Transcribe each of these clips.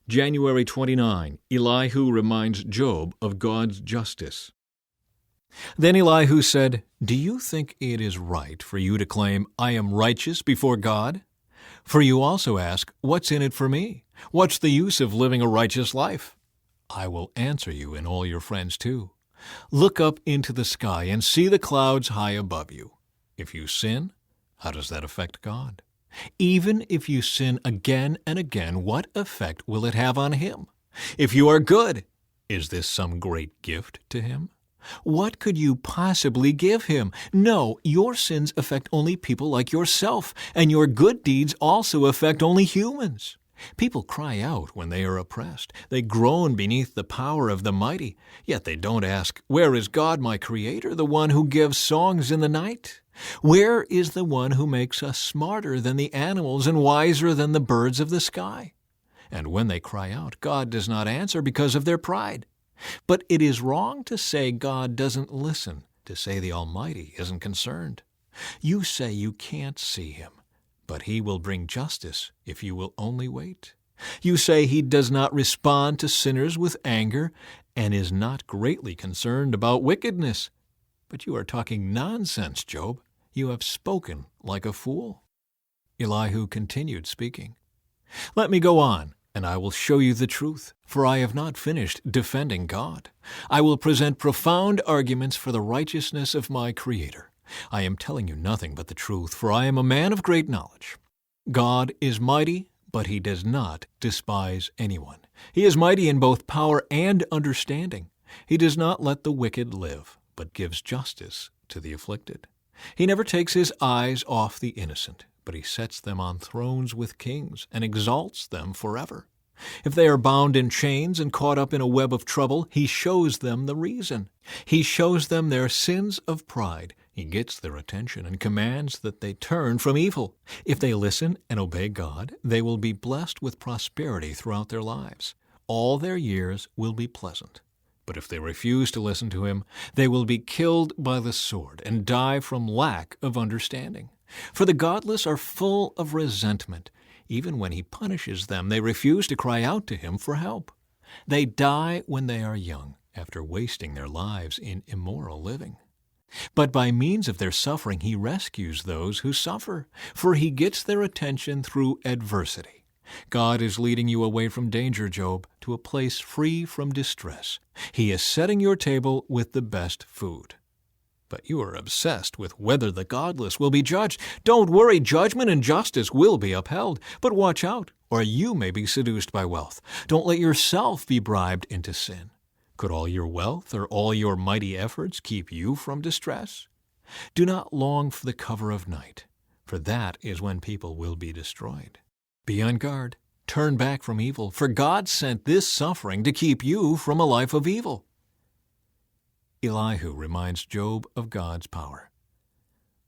January 29, Elihu reminds Job of God's justice. Then Elihu said, "Do you think it is right for you to claim, 'I am righteous before God'? For you also ask, 'What's in it for me? What's the use of living a righteous life?' I will answer you and all your friends too. Look up into the sky and see the clouds high above you. If you sin, how does that affect God? Even if you sin again and again, what effect will it have on Him? If you are good, is this some great gift to Him? What could you possibly give Him? No, your sins affect only people like yourself, and your good deeds also affect only humans. People cry out when they are oppressed. They groan beneath the power of the mighty. Yet they don't ask, 'Where is God, my Creator, the one who gives songs in the night? Where is the one who makes us smarter than the animals and wiser than the birds of the sky?' And when they cry out, God does not answer because of their pride. But it is wrong to say God doesn't listen, to say the Almighty isn't concerned. You say you can't see Him, but He will bring justice if you will only wait. You say He does not respond to sinners with anger and is not greatly concerned about wickedness. But you are talking nonsense, Job. You have spoken like a fool." Elihu continued speaking. "Let me go on, and I will show you the truth, for I have not finished defending God. I will present profound arguments for the righteousness of my Creator. I am telling you nothing but the truth, for I am a man of great knowledge. God is mighty, but He does not despise anyone. He is mighty in both power and understanding. He does not let the wicked live, but gives justice to the afflicted. He never takes His eyes off the innocent, but He sets them on thrones with kings and exalts them forever. If they are bound in chains and caught up in a web of trouble, He shows them the reason. He shows them their sins of pride. He gets their attention and commands that they turn from evil. If they listen and obey God, they will be blessed with prosperity throughout their lives. All their years will be pleasant. But if they refuse to listen to Him, they will be killed by the sword and die from lack of understanding. For the godless are full of resentment. Even when He punishes them, they refuse to cry out to Him for help. They die when they are young, after wasting their lives in immoral living. But by means of their suffering, He rescues those who suffer, for He gets their attention through adversity. God is leading you away from danger, Job, to a place free from distress. He is setting your table with the best food. But you are obsessed with whether the godless will be judged. Don't worry, judgment and justice will be upheld. But watch out, or you may be seduced by wealth. Don't let yourself be bribed into sin. Could all your wealth or all your mighty efforts keep you from distress? Do not long for the cover of night, for that is when people will be destroyed. Be on guard. Turn back from evil, for God sent this suffering to keep you from a life of evil." Elihu reminds Job of God's power.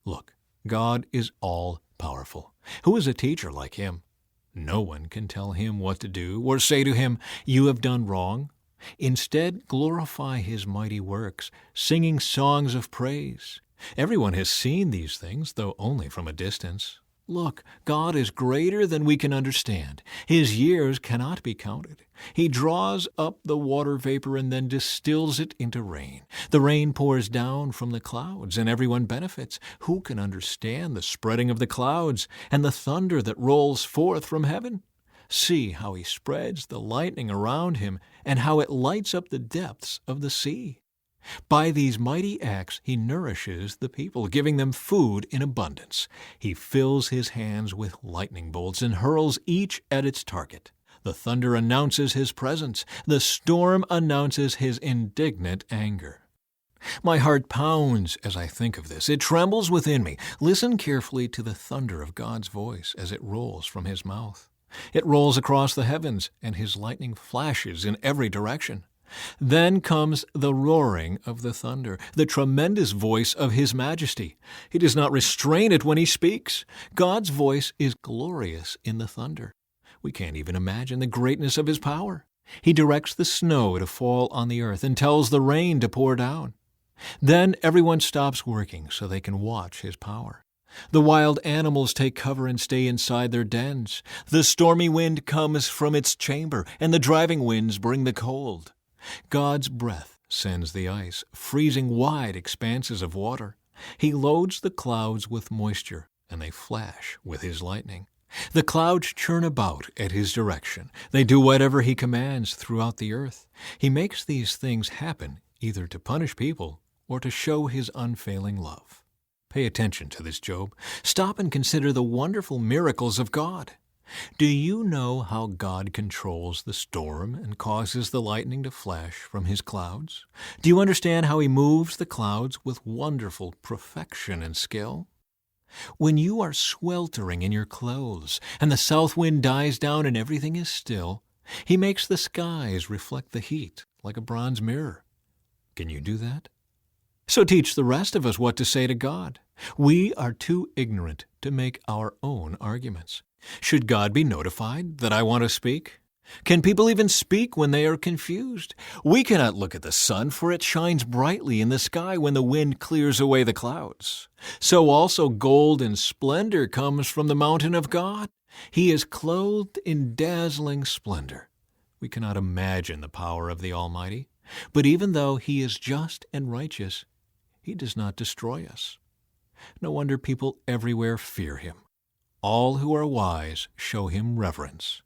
Look, God is all-powerful. Who is a teacher like Him? No one can tell Him what to do or say to Him, "You have done wrong." Instead, glorify His mighty works, singing songs of praise. Everyone has seen these things, though only from a distance. Look, God is greater than we can understand. His years cannot be counted. He draws up the water vapor and then distills it into rain. The rain pours down from the clouds, and everyone benefits. Who can understand the spreading of the clouds and the thunder that rolls forth from heaven? See how He spreads the lightning around Him and how it lights up the depths of the sea. By these mighty acts He nourishes the people, giving them food in abundance. He fills His hands with lightning bolts and hurls each at its target. The thunder announces His presence. The storm announces His indignant anger. My heart pounds as I think of this. It trembles within me. Listen carefully to the thunder of God's voice as it rolls from His mouth. It rolls across the heavens, and His lightning flashes in every direction. Then comes the roaring of the thunder, the tremendous voice of His majesty. He does not restrain it when He speaks. God's voice is glorious in the thunder. We can't even imagine the greatness of His power. He directs the snow to fall on the earth and tells the rain to pour down. Then everyone stops working so they can watch His power. The wild animals take cover and stay inside their dens. The stormy wind comes from its chamber, and the driving winds bring the cold. God's breath sends the ice, freezing wide expanses of water. He loads the clouds with moisture, and they flash with his lightning. The clouds churn about at his direction. They do whatever he commands throughout the earth. He makes these things happen either to punish people or to show his unfailing love. Pay attention to this, Job. Stop and consider the wonderful miracles of God. Do you know how God controls the storm and causes the lightning to flash from his clouds? Do you understand how he moves the clouds with wonderful perfection and skill? When you are sweltering in your clothes and the south wind dies down and everything is still, he makes the skies reflect the heat like a bronze mirror. Can you do that? So teach the rest of us what to say to God. We are too ignorant to make our own arguments. Should God be notified that I want to speak? Can people even speak when they are confused? We cannot look at the sun, for it shines brightly in the sky when the wind clears away the clouds. So also gold and splendor comes from the mountain of God. He is clothed in dazzling splendor. We cannot imagine the power of the Almighty, but even though he is just and righteous, he does not destroy us. No wonder people everywhere fear him. All who are wise show him reverence.